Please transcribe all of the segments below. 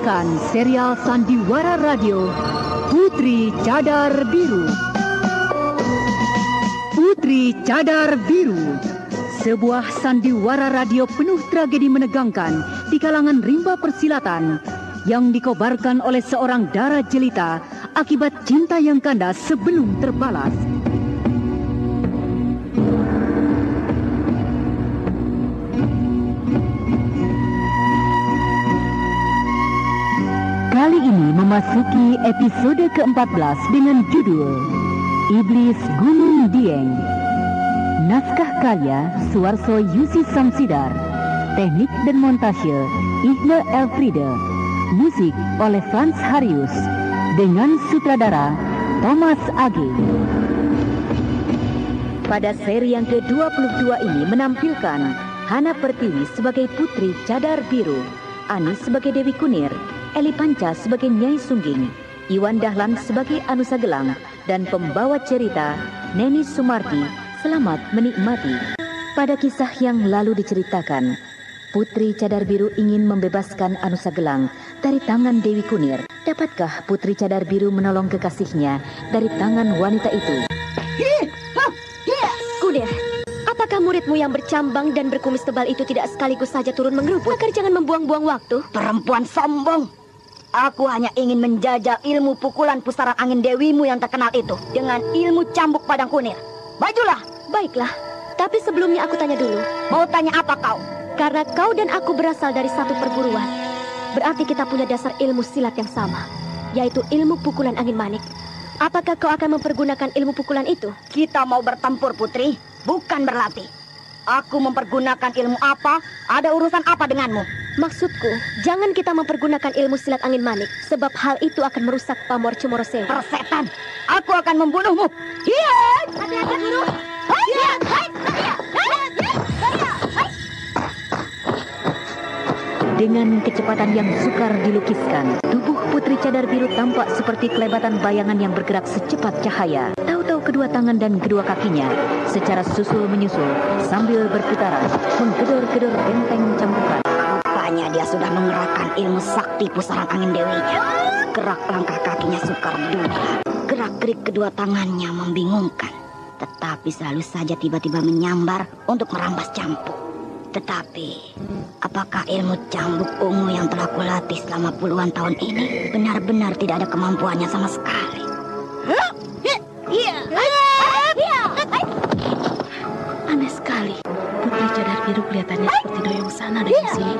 mempersembahkan serial Sandiwara Radio Putri Cadar Biru. Putri Cadar Biru, sebuah sandiwara radio penuh tragedi menegangkan di kalangan rimba persilatan yang dikobarkan oleh seorang dara jelita akibat cinta yang kandas sebelum terbalas. Kali ini memasuki episode ke-14 dengan judul Iblis Gunung Dieng. Naskah karya Suarso Yusi Samsidar. Teknik dan montase Iqbal Elfriede. Musik oleh Frans Harius. Dengan sutradara Thomas Age. Pada seri yang ke-22 ini menampilkan Hana Pertiwi sebagai Putri Cadar Biru, Anis sebagai Dewi Kunir, Eli Panca sebagai Nyai Sungging, Iwan Dahlan sebagai Anusa Gelang, dan pembawa cerita Neni Sumardi. Selamat menikmati. Pada kisah yang lalu diceritakan, Putri Cadar Biru ingin membebaskan Anusa Gelang dari tangan Dewi Kunir. Dapatkah Putri Cadar Biru menolong kekasihnya dari tangan wanita itu? Kunir, apakah muridmu yang bercambang dan berkumis tebal itu tidak sekaligus saja turun mengerubut agar jangan membuang-buang waktu? Perempuan sombong. Aku hanya ingin menjajal ilmu pukulan pusaran angin dewimu yang terkenal itu dengan ilmu cambuk padang kunir. Majulah. Baiklah, tapi sebelumnya aku tanya dulu. Mau tanya apa kau? Karena kau dan aku berasal dari satu perguruan, berarti kita punya dasar ilmu silat yang sama, yaitu ilmu pukulan angin manik. Apakah kau akan mempergunakan ilmu pukulan itu? Kita mau bertempur, Putri, bukan berlatih. Aku mempergunakan ilmu apa? Ada urusan apa denganmu? Maksudku, jangan kita mempergunakan ilmu silat angin manik, sebab hal itu akan merusak pamor Cemoro Sewu. Persetan, aku akan membunuhmu. Iya, hati-hati guru. Dengan kecepatan yang sukar dilukiskan, tubuh Putri Cadar Biru tampak seperti kelebatan bayangan yang bergerak secepat cahaya. Tahu-tahu kedua tangan dan kedua kakinya secara susul-menyusul sambil berputaran menggedor-gedor benteng cambukan. Rupanya dia sudah mengerahkan ilmu sakti pusaran angin dewinya. Gerak langkah kakinya sukar duga. Gerak-gerik kedua tangannya membingungkan. Tetapi selalu saja tiba-tiba menyambar untuk merampas cambuk. Tetapi, apakah ilmu cambuk ungu yang telah kulatih selama puluhan tahun ini benar-benar tidak ada kemampuannya sama sekali? Aneh sekali. Putri Cadar Biru kelihatannya seperti doyong sana dan sini.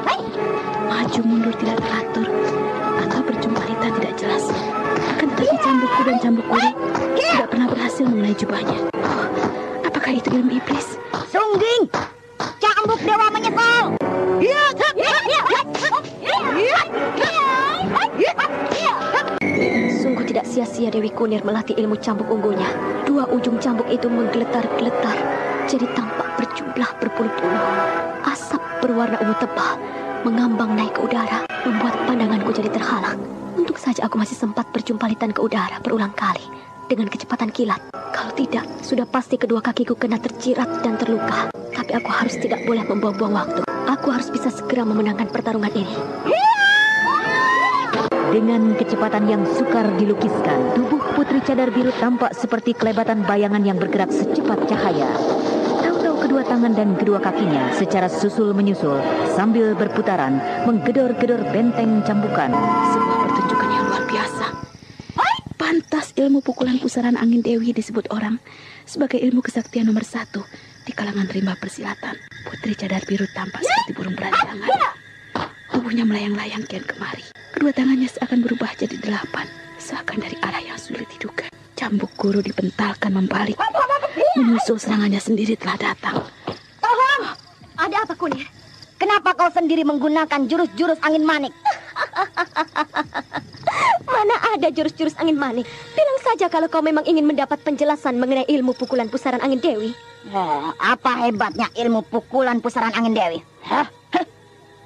Maju mundur tidak teratur, atau berjumpa tidak jelas. Akan tetapi cambukku dan cambuk guru tidak pernah berhasil mengenai jubahnya. Oh, apakah itu ilmu iblis? Sungging! Cambuk dewa menyekol. Sungguh tidak sia-sia Dewi Kunir melatih ilmu cambuk ungunya. Dua ujung cambuk itu menggeletar-geletar, jadi tampak berjumlah berpuluh-puluh. Asap berwarna ungu tebal mengambang naik ke udara, membuat pandanganku jadi terhalang. Untung saja aku masih sempat berjumpalitan ke udara berulang kali dengan kecepatan kilat. Kalau tidak, sudah pasti kedua kakiku kena tercirat dan terluka. Tapi aku harus tidak boleh membuang-buang waktu. Aku harus bisa segera memenangkan pertarungan ini. Dengan kecepatan yang sukar dilukiskan, tubuh Putri Cadar Biru tampak seperti kelebatan bayangan yang bergerak secepat cahaya. Tahu-tahu kedua tangan dan kedua kakinya secara susul-menyusul sambil berputaran menggedor-gedor benteng cambukan. Sebuah pertunjukan yang luar biasa. Pantas ilmu pukulan pusaran angin dewi disebut orang sebagai ilmu kesaktian nomor 1 di kalangan rimba persilatan. Putri Cadar Biru tampak seperti burung beranjangan. Tubuhnya melayang-layang kian kemari. Kedua tangannya seakan berubah jadi 8, seakan dari arah yang sulit diduga. Cambuk guru dipentalkan membalik, menyusul serangannya sendiri telah datang. Tolong! Ada apa, Kunir? Kenapa kau sendiri menggunakan jurus-jurus angin manik? Mana ada jurus-jurus angin manik? Bilang saja kalau kau memang ingin mendapat penjelasan mengenai ilmu pukulan pusaran angin dewi. Apa hebatnya ilmu pukulan pusaran angin dewi?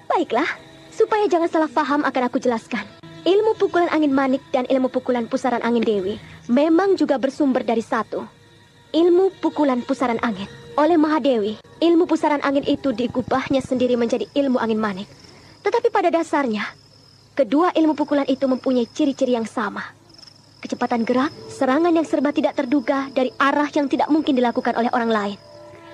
Baiklah, supaya jangan salah paham akan aku jelaskan. Ilmu pukulan angin manik dan ilmu pukulan pusaran angin dewi memang juga bersumber dari satu. Ilmu pukulan pusaran angin. Oleh Mahadewi, ilmu pusaran angin itu diubahnya sendiri menjadi ilmu angin manik. Tetapi pada dasarnya, Kedua ilmu pukulan itu mempunyai ciri-ciri yang sama. Kecepatan gerak, serangan yang serba tidak terduga dari arah yang tidak mungkin dilakukan oleh orang lain.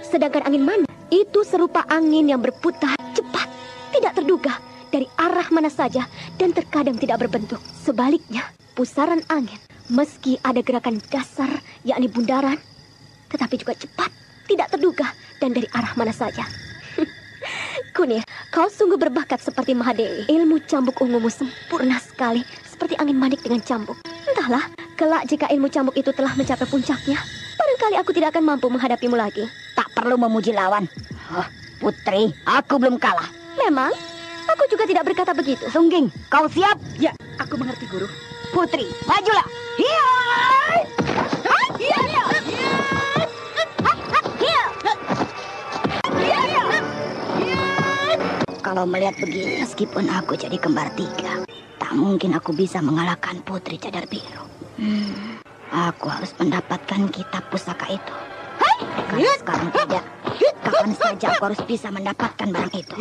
Sedangkan angin mana itu serupa angin yang berputar cepat, tidak terduga dari arah mana saja dan terkadang tidak berbentuk. Sebaliknya, pusaran angin meski ada gerakan dasar yakni bundaran, tetapi juga cepat, tidak terduga dan dari arah mana saja. Kunir, kau sungguh berbakat seperti Mahadewi. Ilmu cambuk ungumu sempurna sekali, seperti angin manik dengan cambuk. Entahlah, kelak jika ilmu cambuk itu telah mencapai puncaknya, barangkali aku tidak akan mampu menghadapimu lagi. Tak perlu memuji lawan. Putri, aku belum kalah. Memang, aku juga tidak berkata begitu. Sungging, kau siap? Ya, aku mengerti, Guru. Putri, majulah. Hiya! Hiya! Hiya! Kalau melihat begini, meskipun aku jadi kembar 3, tak mungkin aku bisa mengalahkan Putri Cadar Biru. Aku harus mendapatkan kitab pusaka itu. Kalau sekarang tidak, kapan saja aku harus bisa mendapatkan barang itu.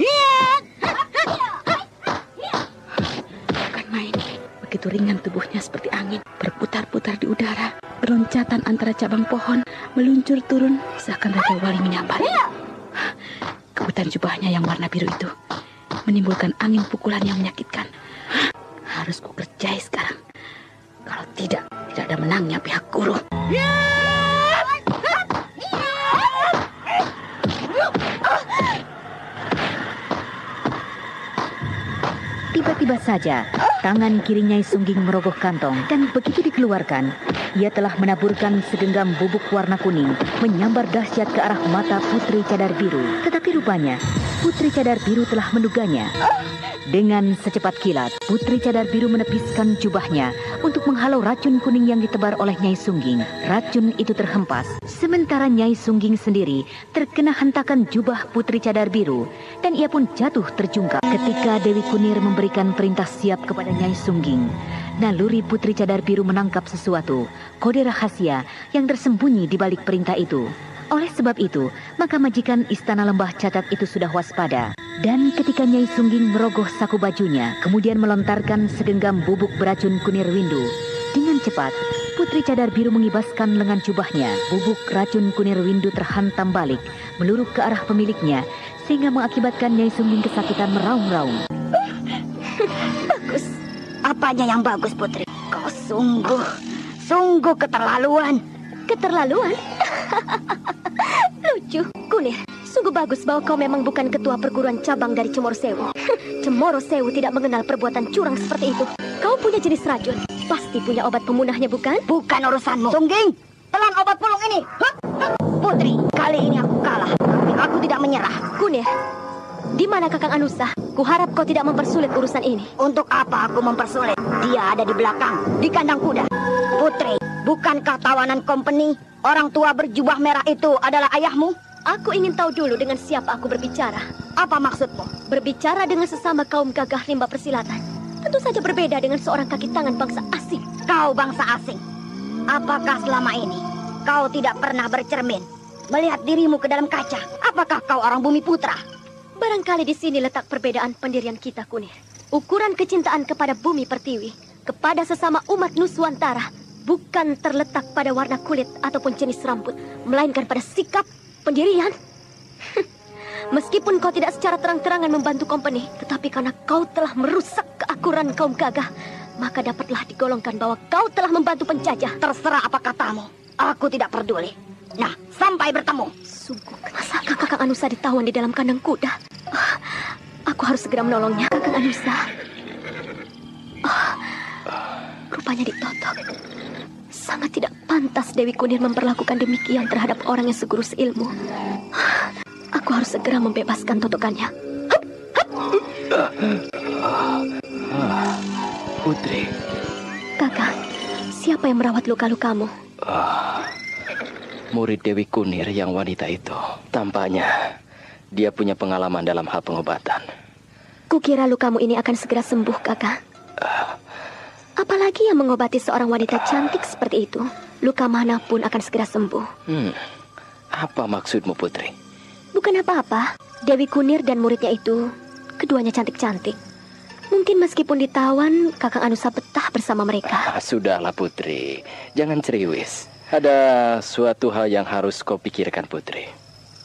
Bukan main. Begitu ringan tubuhnya seperti angin, berputar-putar di udara, berloncatan antara cabang pohon, meluncur turun seakan Raja Wali menyambar. Kebutan jubahnya yang warna biru itu menimbulkan angin pukulan yang menyakitkan. Harus ku kerjai sekarang. Kalau tidak ada menangnya pihak Guru. Tiba-tiba saja, tangan kiri Nyai Sungging merogoh kantong dan begitu dikeluarkan, ia telah menaburkan segenggam bubuk warna kuning menyambar dahsyat ke arah mata Putri Cadar Biru. Tetapi rupanya, Putri Cadar Biru telah menduganya. Dengan secepat kilat, Putri Cadar Biru menepiskan jubahnya untuk menghalau racun kuning yang ditebar oleh Nyai Sungging. Racun itu terhempas, sementara Nyai Sungging sendiri terkena hentakan jubah Putri Cadar Biru, dan ia pun jatuh terjungkap. Ketika Dewi Kunir memberikan perintah siap kepada Nyai Sungging, naluri Putri Cadar Biru menangkap sesuatu, kode rahasia yang tersembunyi di balik perintah itu. Oleh sebab itu, maka majikan Istana Lembah Cacat itu sudah waspada. Dan ketika Nyai Sungging merogoh saku bajunya, kemudian melontarkan segenggam bubuk beracun kunir windu, dengan cepat, Putri Cadar Biru mengibaskan lengan jubahnya. Bubuk racun kunir windu terhantam balik, meluruk ke arah pemiliknya, sehingga mengakibatkan Nyai Sungging kesakitan meraung-raung. Bagus. Apanya yang bagus, Putri? Kau sungguh keterlaluan. Keterlaluan? Lucu. Kunir, sungguh bagus bahwa kau memang bukan ketua perguruan cabang dari Cemoro Sewu. Cemoro Sewu tidak mengenal perbuatan curang seperti itu. Kau punya jenis racun, pasti punya obat pemunahnya, bukan? Bukan urusanmu. Sungging, telan obat pulung ini. Putri, kali ini aku kalah, tapi aku tidak menyerah. Kunir, di mana Kakang Anusa? Kuharap kau tidak mempersulit urusan ini. Untuk apa aku mempersulit? Dia ada di belakang, di kandang kuda. Putri, bukankah tawanan company orang tua berjubah merah itu adalah ayahmu? Aku ingin tahu dulu dengan siapa aku berbicara. Apa maksudmu? Berbicara dengan sesama kaum gagah rimba persilatan. Tentu saja berbeda dengan seorang kaki tangan bangsa asing. Kau bangsa asing. Apakah selama ini kau tidak pernah bercermin, melihat dirimu ke dalam kaca? Apakah kau orang bumi putra? Barangkali di sini letak perbedaan pendirian kita, Kunir. Ukuran kecintaan kepada bumi pertiwi, kepada sesama umat Nuswantara, bukan terletak pada warna kulit ataupun jenis rambut, melainkan pada sikap, pendirian. Meskipun kau tidak secara terang-terangan membantu company, tetapi karena kau telah merusak keakuran kaum gagah, maka dapatlah digolongkan bahwa kau telah membantu penjajah. Terserah apa katamu, aku tidak peduli. Nah, sampai bertemu. Sungguh, masakah Kakang Anusa ditawan di dalam kandang kuda? Aku harus segera menolongnya, Kakang Anusa. Rupanya ditotok. Sangat tidak pantas Dewi Kunir memperlakukan demikian terhadap orang yang seguru seilmu. Aku harus segera membebaskan totokannya. Putri. Kakang, siapa yang merawat luka-lukamu? Murid Dewi Kunir yang wanita itu. Tampaknya dia punya pengalaman dalam hal pengobatan. Kukira lukamu ini akan segera sembuh, Kakang. Apalagi yang mengobati seorang wanita cantik seperti itu, luka manapun akan segera sembuh. Apa maksudmu, Putri? Bukan apa-apa. Dewi Kunir dan muridnya itu, keduanya cantik-cantik. Mungkin meskipun ditawan, Kakang Anusa betah bersama mereka. Sudahlah Putri, jangan ceriwis. Ada suatu hal yang harus kau pikirkan Putri.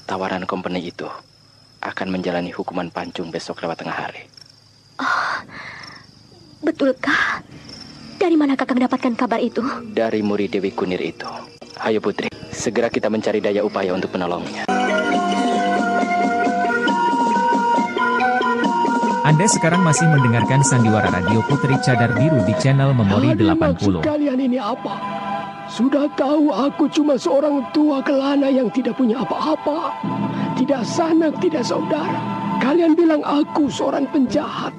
Tawaran company itu akan menjalani hukuman pancung besok lewat tengah hari. Betulkah? Dari mana Kakang dapatkan kabar itu? Dari murid Dewi Kunir itu. Ayo Putri, segera kita mencari daya upaya untuk menolongnya. Anda sekarang masih mendengarkan Sandiwara Radio Putri Cadar Biru di channel Memori 80. Maksud kalian ini apa? Sudah tahu aku cuma seorang tua kelana yang tidak punya apa-apa. Tidak sanak, tidak saudara. Kalian bilang aku seorang penjahat,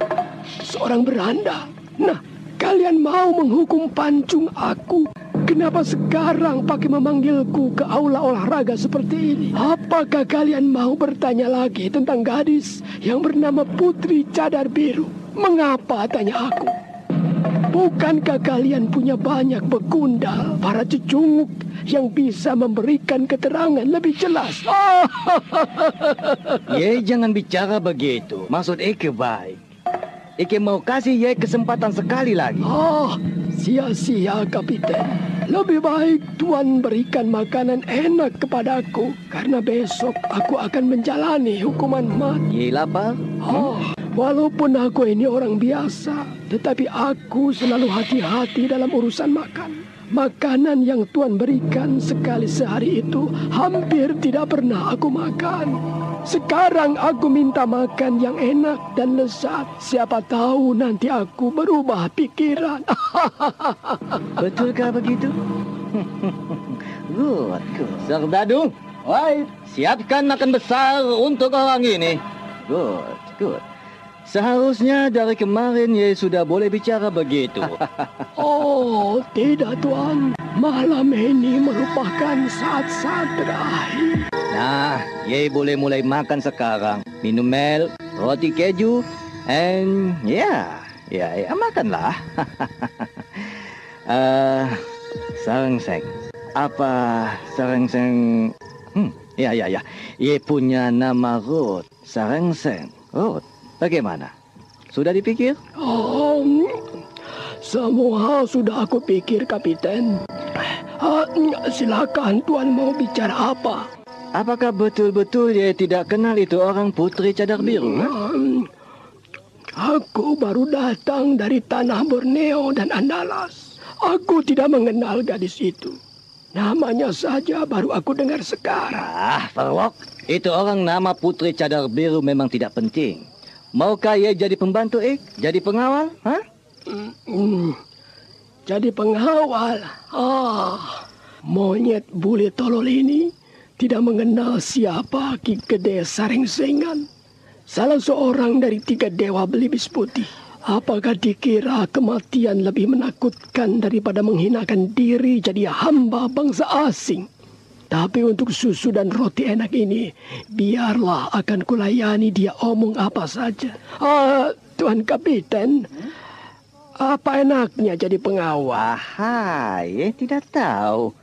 seorang beranda. Nah, kalian mau menghukum pancung aku. Kenapa sekarang pakai memanggilku ke aula olahraga seperti ini? Apakah kalian mau bertanya lagi tentang gadis yang bernama Putri Cadar Biru? Mengapa, tanya aku? Bukankah kalian punya banyak begundal, para cecunguk yang bisa memberikan keterangan lebih jelas? Ye, jangan bicara begitu. Maksud Eke baik. Eke mau kasih Ye kesempatan sekali lagi. Sia-sia, Kapiten. Lebih baik Tuan berikan makanan enak kepadaku, karena besok aku akan menjalani hukuman mati. Ye lapar? Walaupun aku ini orang biasa, tetapi aku selalu hati-hati dalam urusan makan. Makanan yang Tuan berikan sekali sehari itu hampir tidak pernah aku makan. Sekarang aku minta makan yang enak dan lezat. Siapa tahu nanti aku berubah pikiran. Betulkah begitu? Good. Serdadu, siapkan makan besar untuk orang ini. Good. Seharusnya dari kemarin Ye sudah boleh bicara begitu. Oh, tidak Tuan. Malam ini merupakan saat-saat terakhir. Nah, Ye boleh mulai makan sekarang. Minum milk, roti keju, and makanlah. Sarengseng. Apa Sarengseng? Ya. Ye punya nama Ruth. Sarengseng. Ruth. Bagaimana? Sudah dipikir? Semua sudah aku pikir, Kapiten. Silakan Tuan mau bicara apa? Apakah betul-betul Ye tidak kenal itu orang Putri Cadar Biru? Aku baru datang dari tanah Borneo dan Andalas. Aku tidak mengenal gadis itu. Namanya saja baru aku dengar sekarang. Perwok. Itu orang nama Putri Cadar Biru memang tidak penting. Maukah Ye jadi pembantu Jadi pengawal? Jadi pengawal? Monyet bule tolol ini tidak mengenal siapa Ki Gede Sarengsengan. Salah seorang dari 3 dewa belibis putih. Apakah dikira kematian lebih menakutkan daripada menghinakan diri jadi hamba bangsa asing? Tapi untuk susu dan roti enak ini, biarlah akan kulayani dia omong apa saja. Tuan Kapiten, apa enaknya jadi pengawal? Ye tidak tahu.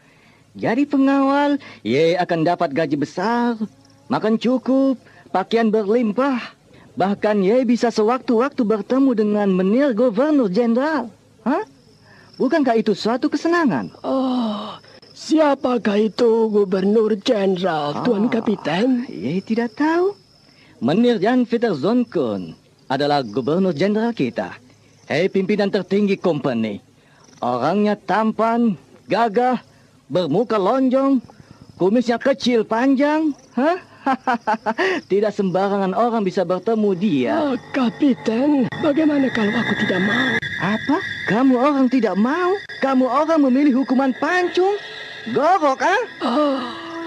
Jadi pengawal, Ye akan dapat gaji besar, makan cukup, pakaian berlimpah. Bahkan Ye bisa sewaktu-waktu bertemu dengan Menir Gubernur Jenderal. Bukankah itu suatu kesenangan? Siapakah itu Gubernur Jenderal, Tuan Kapiten? Ye tidak tahu. Menir Jan Peter Zonkun adalah Gubernur Jenderal kita. Pimpinan tertinggi company. Orangnya tampan, gagah, bermuka lonjong, kumisnya kecil panjang. Tidak sembarangan orang bisa bertemu dia. Kapiten, bagaimana kalau aku tidak mau? Apa? Kamu orang tidak mau? Kamu orang memilih hukuman pancung? Gorok,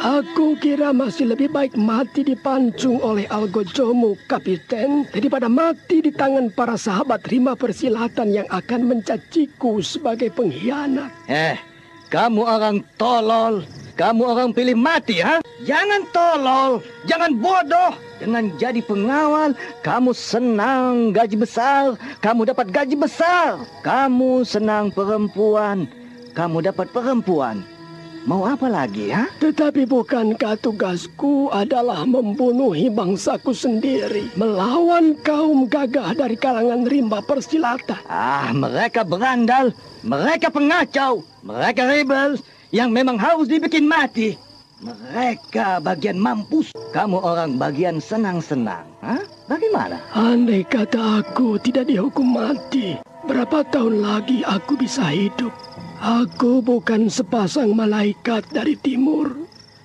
Aku kira masih lebih baik mati dipancung oleh Algojomu, Kapiten, daripada mati di tangan para sahabat rimba persilatan yang akan mencaciku sebagai pengkhianat. Kamu orang tolol. Kamu orang pilih mati, Jangan tolol, jangan bodoh. Dengan jadi pengawal, kamu senang gaji besar, kamu dapat gaji besar. Kamu senang perempuan, kamu dapat perempuan. Mau apa lagi, ha? Tetapi bukankah tugasku adalah membunuhi bangsaku sendiri, melawan kaum gagah dari kalangan rimba persilatan? Mereka berandal, mereka pengacau, mereka rebel yang memang harus dibikin mati. Mereka bagian mampus, kamu orang bagian senang-senang. Bagaimana? Andai kata aku tidak dihukum mati, berapa tahun lagi aku bisa hidup? Aku bukan sepasang malaikat dari timur,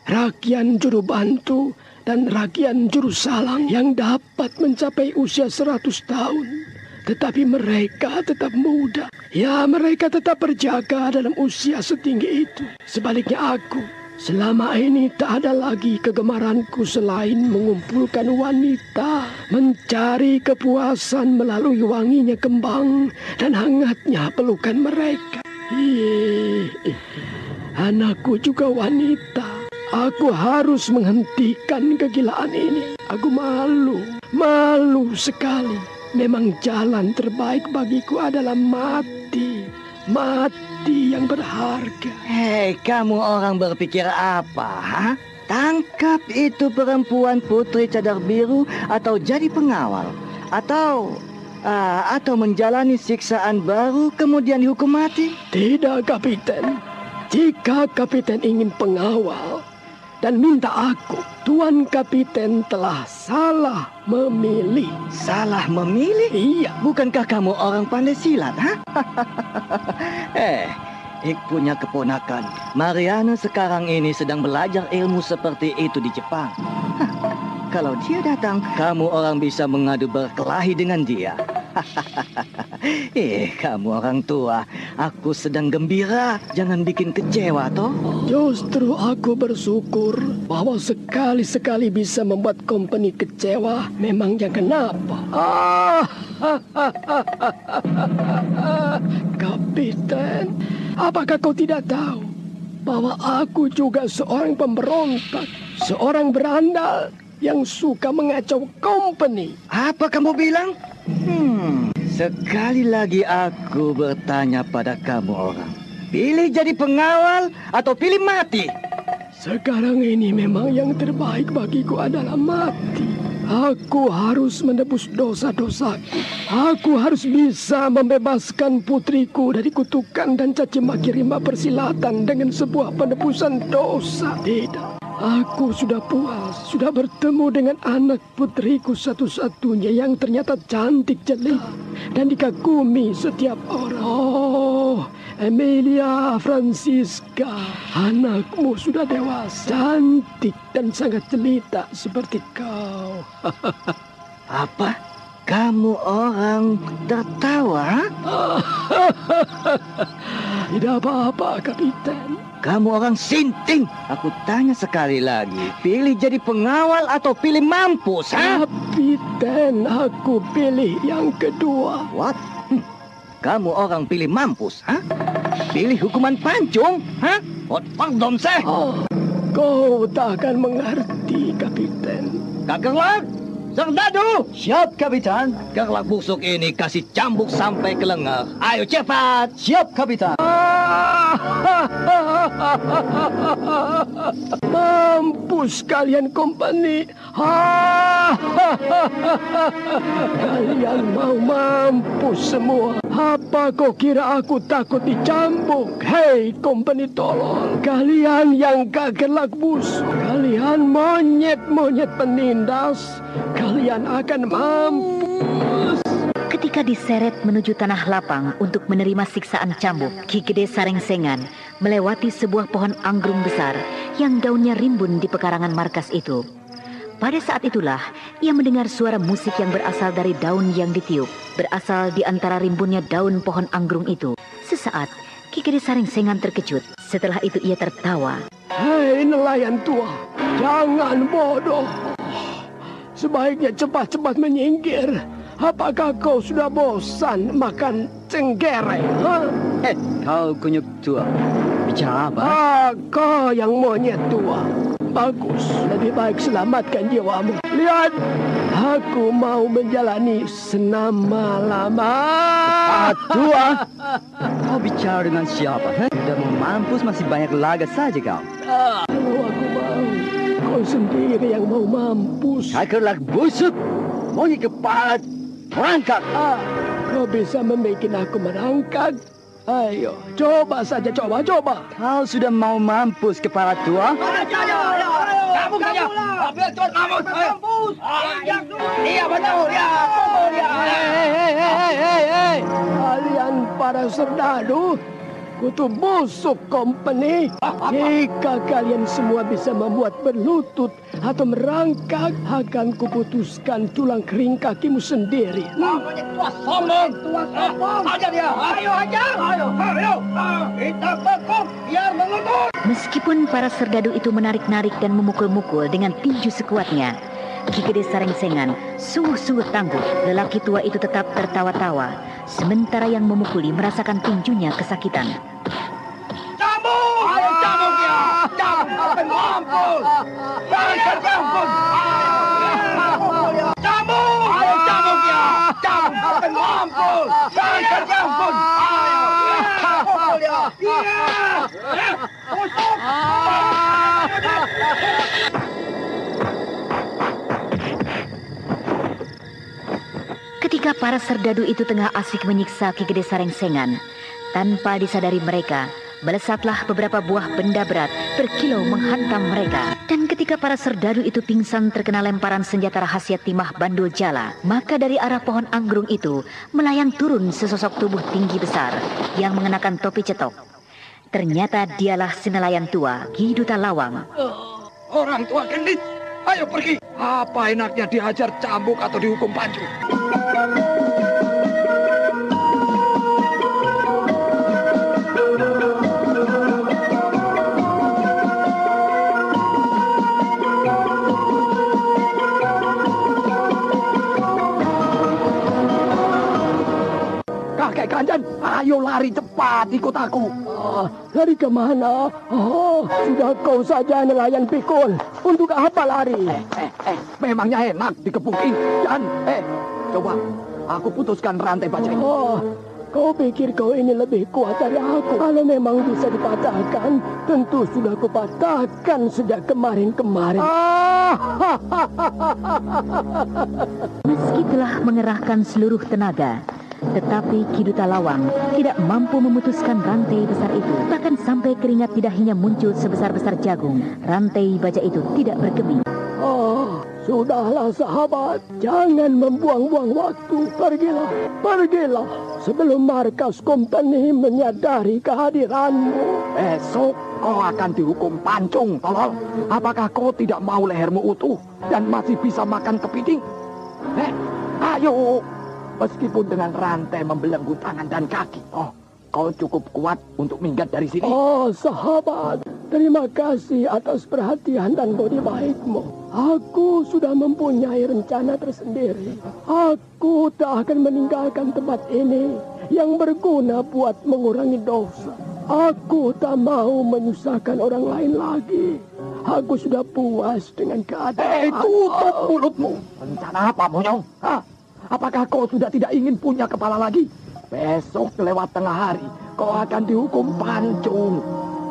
rakian juru bantu dan rakian juru salang yang dapat mencapai usia 100 tahun. Tetapi mereka tetap muda. Ya, mereka tetap berjaga dalam usia setinggi itu. Sebaliknya aku, selama ini tak ada lagi kegemaranku selain mengumpulkan wanita, mencari kepuasan melalui wanginya kembang dan hangatnya pelukan mereka. Anakku juga wanita. Aku harus menghentikan kegilaan ini. Aku malu sekali. Memang jalan terbaik bagiku adalah mati yang berharga. Hei, kamu orang berpikir apa? Tangkap itu perempuan Putri Cadar Biru atau jadi pengawal, atau menjalani siksaan baru kemudian dihukum mati? Tidak, Kapiten. Jika Kapiten ingin pengawal dan minta aku, Tuan Kapiten telah salah memilih. Salah memilih? Iya. Bukankah kamu orang pandai silat, Ik punya keponakan. Mariana sekarang ini sedang belajar ilmu seperti itu di Jepang. Kalau dia datang, kamu orang bisa mengadu berkelahi dengan dia. Kamu orang tua, aku sedang gembira. Jangan bikin kecewa, toh. Justru aku bersyukur bahwa sekali-sekali bisa membuat company kecewa. Memangnya kenapa? Kapiten, apakah kau tidak tahu bahwa aku juga seorang pemberontak, seorang berandal yang suka mengacau company? Apa kamu bilang? Sekali lagi aku bertanya pada kamu orang. Pilih jadi pengawal atau pilih mati? Sekarang ini memang yang terbaik bagiku adalah mati. Aku harus menebus dosa-dosaku. Aku harus bisa membebaskan putriku dari kutukan dan caci maki rimba persilatan dengan sebuah penebusan dosa. Tidak. Aku sudah puas, sudah bertemu dengan anak putriku satu-satunya yang ternyata cantik jelita dan dikagumi setiap orang. Oh, Emilia Francisca, anakmu sudah dewasa, cantik dan sangat jelita seperti kau. Apa? Kamu orang tertawa? Tidak apa-apa, Kapiten. Kamu orang sinting. Aku tanya sekali lagi. Pilih jadi pengawal atau pilih mampus, Kapiten, aku pilih yang kedua. What? Kamu orang pilih mampus, Pilih hukuman pancung, Pardon, seh. Kau tak akan mengerti, Kapiten. Kagerlak, serdadu. Siap, Kapitan. Gerlak busuk ini kasih cambuk sampai ke lengan. Ayo cepat. Siap, Kapitan. Mampus kalian company. Kalian mau mampus semua. Apa kau kira aku takut dicambuk? Hei company tolong. Kalian yang gagelak busuk, kalian monyet-monyet penindas, kalian akan mampus. Ketika diseret menuju tanah lapang untuk menerima siksaan cambuk, Ki Gede Sarengsengan melewati sebuah pohon anggrung besar yang daunnya rimbun di pekarangan markas itu. Pada saat itulah ia mendengar suara musik yang berasal dari daun yang ditiup, berasal di antara rimbunnya daun pohon anggrung itu. Sesaat Ki Gede Sarengsengan terkejut. Setelah itu ia tertawa. Hei nelayan tua, jangan bodoh. Sebaiknya cepat-cepat menyingkir. Apakah kau sudah bosan makan cenggere? Kau kunyuk tua. Bicara apa? Kau yang monyet tua. Bagus, lebih baik selamatkan jiwamu. Lihat, Aku mau menjalani senam malam. Tua, kau bicara dengan siapa? Sudah mau mampus, masih banyak laga saja kau. Kalau aku mau, kau sendiri yang mau mampus. Hakerlah busuk, monyet kepala merangkak. Kau bisa membuat aku merangkak. Ayo, coba saja, coba. Kau sudah mau mampus, kepala tua? Kamu saja. Biar Tuan mampus. Iya betul, ya. Hei. Kalian para serdadu, kutu busuk company. Jika kalian semua bisa membuat berlutut atau merangkak, akan kuputuskan tulang kering kakimu sendiri. Tua sombong. Hajar dia. Ayo hajar. Ayo. Kita bekuk biar melutut. Meskipun para serdadu itu menarik-narik dan memukul-mukul dengan tinju sekuatnya, Ki Gede Sarengsengan sungguh-sungguh tangguh. Lelaki tua itu tetap tertawa-tawa, sementara yang memukuli merasakan tinjunya kesakitan. Cambuk! Ayo cambuk ya! Cambuk! Mampus! Cambuk! Cambuk! Ayo cambuk ya! Cambuk! Mampus! Cambuk! Ketika para serdadu itu tengah asik menyiksa Ki Gede Sarengsengan, tanpa disadari mereka, melesatlah beberapa buah benda berat berkilau menghantam mereka. Dan ketika para serdadu itu pingsan terkena lemparan senjata rahasia Timah Bandul Jala, maka dari arah pohon anggrung itu melayang turun sesosok tubuh tinggi besar yang mengenakan topi cetok. Ternyata dialah si nelayan tua, Ki Duta Lawang. Orang tua gendit, ayo pergi. Apa enaknya dihajar cambuk atau dihukum pancung? Kakek Kanjeng, ayo lari cepat ikut aku. Lari kemana? Sudah kau saja nelayan pikul. Untuk apa lari? Memangnya enak dikepung ikan. Coba aku putuskan rantai bajai. Kau pikir kau ini lebih kuat dari aku? Kalau memang bisa dipatahkan, tentu sudah kupatahkan sejak kemarin-kemarin. Meski telah mengerahkan seluruh tenaga, tetapi Ki Duta Lawang tidak mampu memutuskan rantai besar itu. Bahkan sampai keringat di dahinya muncul sebesar-besar jagung, rantai baja itu tidak bergeming. Sudahlah sahabat, jangan membuang-buang waktu. Pergilah sebelum markas kompeni menyadari kehadiranmu. Besok kau akan dihukum pancung, tolol. Apakah kau tidak mau lehermu utuh dan masih bisa makan kepiting? Ayo. Meskipun dengan rantai membelenggu tangan dan kaki. Kau cukup kuat untuk minggat dari sini. Sahabat, terima kasih atas perhatian dan budi baikmu. Aku sudah mempunyai rencana tersendiri. Aku tak akan meninggalkan tempat ini yang berguna buat mengurangi dosa. Aku tak mau menyusahkan orang lain lagi. Aku sudah puas dengan keadaan. Tutup mulutmu. Rencana apa, Monyong? Apakah kau sudah tidak ingin punya kepala lagi? Besok lewat tengah hari, kau akan dihukum pancung.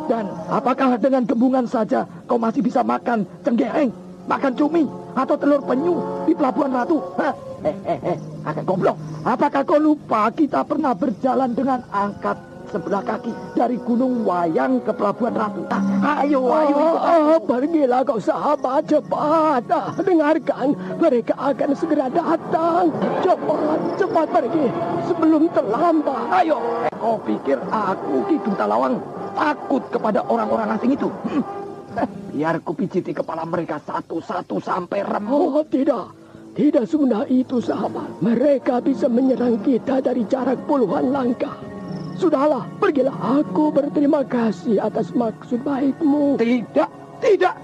Dan apakah dengan gembungan saja kau masih bisa makan cenggereng, makan cumi, atau telur penyu di Pelabuhan Ratu? Agak goblok. Apakah kau lupa kita pernah berjalan dengan angkat sebelah kaki dari Gunung Wayang ke Pelabuhan Ratu? Ayo. Pergilah kau sahabat, cepat. Dengarkan, mereka akan segera datang. Cepat pergi sebelum terlambat. Ayo. Kau pikir aku Ki Duta Lawang takut kepada orang-orang asing itu? Biar kupijiti kepala mereka satu-satu sampai remuk. Tidak semudah itu sahabat. Mereka bisa menyerang kita dari jarak puluhan langkah. Sudahlah, pergilah. Aku berterima kasih atas maksud baikmu. Tidak.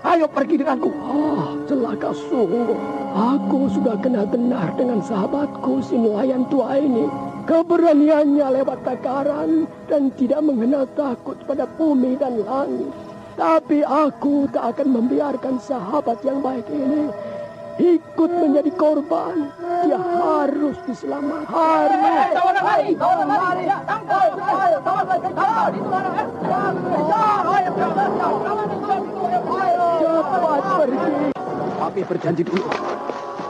Ayo pergi denganku. Celaka sungguh. Aku sudah kenal benar dengan sahabatku si nelayan tua ini. Keberaniannya lewat takaran dan tidak mengenal takut pada bumi dan langit. Tapi aku tak akan membiarkan sahabat yang baik ini ikut menjadi korban. Dia harus diselamatkan. Cepat pergi. Kami berjanji dulu.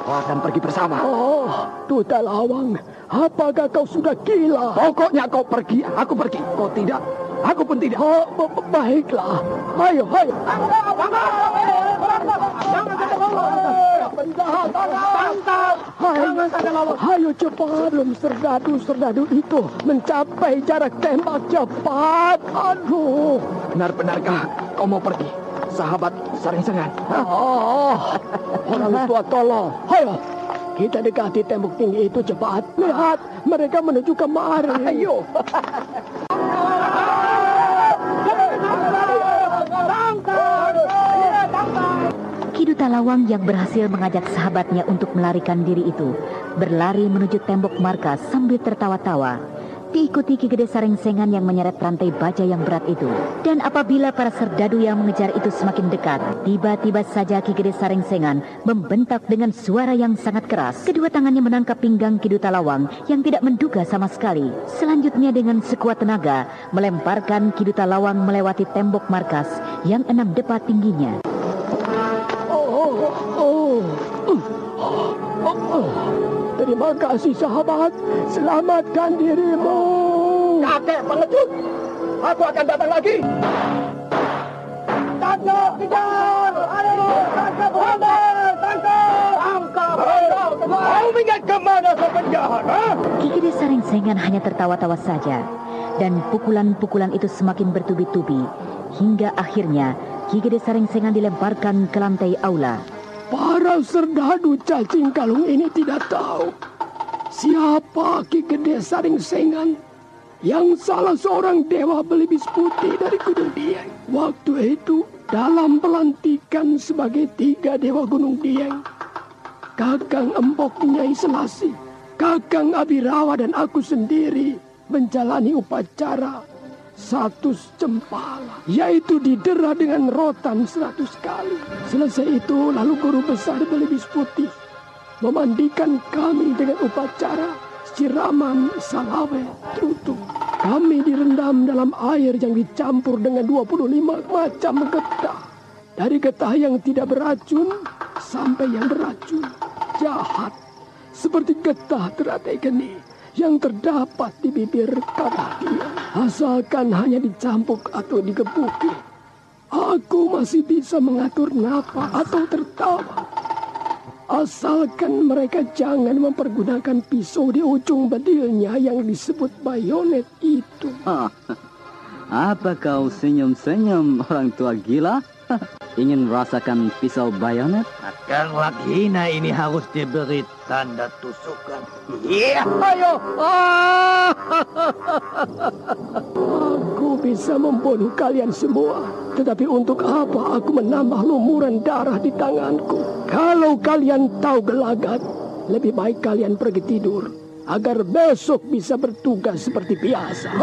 Kau akan pergi bersama. Oh, Duta Lawang, apakah kau sudah gila? Pokoknya kau pergi, aku pergi. Kau tidak, aku pun tidak. Oh, baiklah. Ayo. Ayo cepat, belum serdadu itu mencapai jarak tembak cepat. Aduh. Benar-benarkah kau mau pergi, sahabat Saring-Sengan? Orang tua tolong. Ayo, kita dekati tembok tinggi itu cepat. Lihat, mereka menuju kemari. Ayo. Ki Duta Lawang yang berhasil mengajak sahabatnya untuk melarikan diri itu berlari menuju tembok markas sambil tertawa-tawa. Diikuti Ki Gede Saring-Sengan yang menyeret rantai baja yang berat itu. Dan apabila para serdadu yang mengejar itu semakin dekat, tiba-tiba saja Ki Gede Saring-Sengan membentak dengan suara yang sangat keras. Kedua tangannya menangkap pinggang Ki Duta Lawang yang tidak menduga sama sekali. Selanjutnya dengan sekuat tenaga melemparkan Ki Duta Lawang melewati tembok markas yang 6 depa tingginya. Terima kasih sahabat, selamatkan dirimu. Kakek pengecut, aku akan datang lagi. Tangkap, kejar! Ayo, tangkap, tangkap! Kau ingat kemana kau penjahat? Ki Gede Saring-Sengan hanya tertawa-tawa saja, dan pukulan-pukulan itu semakin bertubi-tubi, hingga akhirnya Ki Gede Saring-Sengan dilemparkan ke lantai aula. Para serdadu cacing kalung ini tidak tahu siapa Ki Gede Saring-Sengan yang salah seorang dewa belibis putih dari Gunung Dieng. Waktu itu dalam pelantikan sebagai 3 dewa Gunung Dieng, Kakang Empok Nyai Selasi, Kakang Abirawa dan aku sendiri menjalani upacara 100 cempala, yaitu didera dengan rotan 100 kali. Selesai itu, lalu guru besar belibis putih memandikan kami dengan upacara siraman salawe trutu. Kami direndam dalam air yang dicampur dengan 25 macam getah. Dari getah yang tidak beracun sampai yang beracun. Jahat, seperti getah teratai geni yang terdapat di bibir kematian. Asalkan hanya dicampuk atau digebuki, aku masih bisa mengatur napas atau tertawa. Asalkan mereka jangan mempergunakan pisau di ujung bedilnya yang disebut bayonet itu. Apa kau senyum-senyum, orang tua gila? Ingin merasakan pisau bayonet? Kang Lakhina ini harus diberi tanda tusukan. Iya, ayo. Aku bisa membunuh kalian semua. Tetapi untuk apa aku menambah lumuran darah di tanganku? Kalau kalian tahu gelagat, lebih baik kalian pergi tidur agar besok bisa bertugas seperti biasa.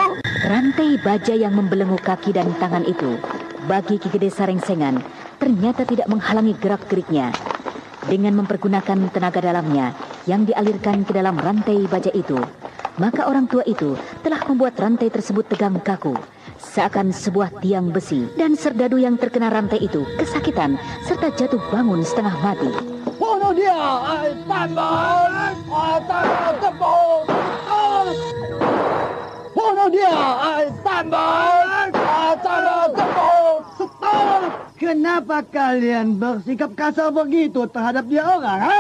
Rantai baja yang membelenggu kaki dan tangan itu bagi Ki Gede Saring-Sengan ternyata tidak menghalangi gerak-geriknya. Dengan mempergunakan tenaga dalamnya yang dialirkan ke dalam rantai baja itu, maka orang tua itu telah membuat rantai tersebut tegang kaku, seakan sebuah tiang besi. Dan serdadu yang terkena rantai itu kesakitan serta jatuh bangun setengah mati. Bunuh dia! Tambah! Tembok! Bunuh dia! Tambah! Tembok! Kenapa kalian bersikap kasar begitu terhadap dia orang, ha?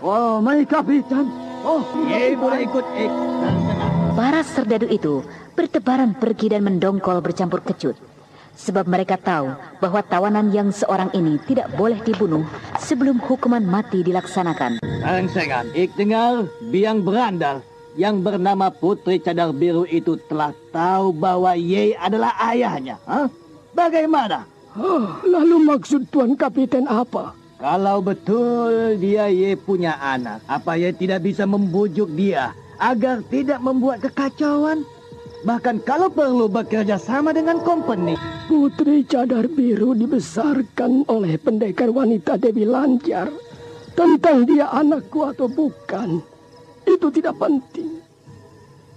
Oh, mereka Kapitan. Oh, boleh ikut. Para serdadu itu bertebaran pergi dan mendongkol bercampur kecut. Sebab mereka tahu bahwa tawanan yang seorang ini tidak boleh dibunuh sebelum hukuman mati dilaksanakan. Saring-Sengan, ik dengar biang berandal yang bernama Putri Cadar Biru itu telah tahu bahwa Ye adalah ayahnya. Ha? Bagaimana? Lalu maksud Tuan Kapiten apa? Kalau betul dia Ye punya anak, apa Ye tidak bisa membujuk dia agar tidak membuat kekacauan? Bahkan kalau perlu bekerja sama dengan company. Putri Cadar Biru dibesarkan oleh pendekar wanita Dewi Lanjar. Tentang dia anakku atau bukan, itu tidak penting.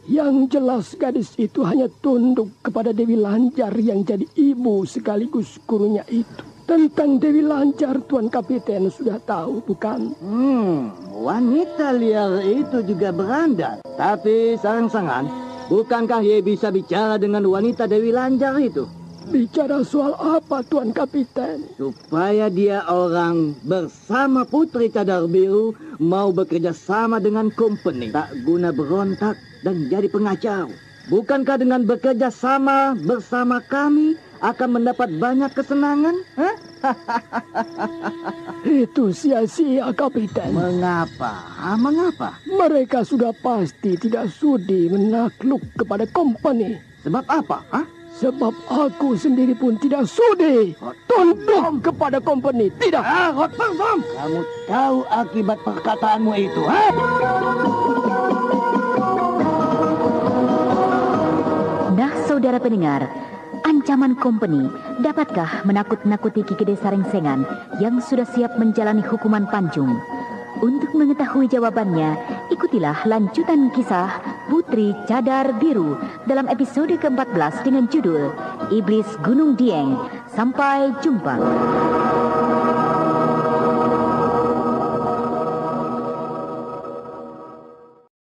Yang jelas gadis itu hanya tunduk kepada Dewi Lanjar yang jadi ibu sekaligus gurunya itu. Tentang Dewi Lanjar, Tuan Kapiten sudah tahu, bukan? Wanita liar itu juga berandal. Tapi sarang-sangan, bukankah ia bisa bicara dengan wanita Dewi Lanjar itu? Bicara soal apa, Tuan Kapiten? Supaya dia orang bersama Putri Cadar Biru mau bekerja sama dengan company. Tak guna berontak dan jadi pengacau. Bukankah dengan bekerja sama bersama kami akan mendapat banyak kesenangan? Itu sia-sia, Kapiten. Mengapa? Mengapa? Mereka sudah pasti tidak sudi menakluk kepada company. Sebab apa? Sebab aku sendiri pun tidak sudi tunduk kepada company. Tidak. Kamu tahu akibat perkataanmu itu, Nah, saudara pendengar, ancaman company dapatkah menakut-nakuti Ki Gede Sarengsengan yang sudah siap menjalani hukuman pancung? Untuk mengetahui jawabannya, ikutilah lanjutan kisah Putri Cadar Biru dalam episode ke-14 dengan judul Iblis Gunung Dieng. Sampai jumpa.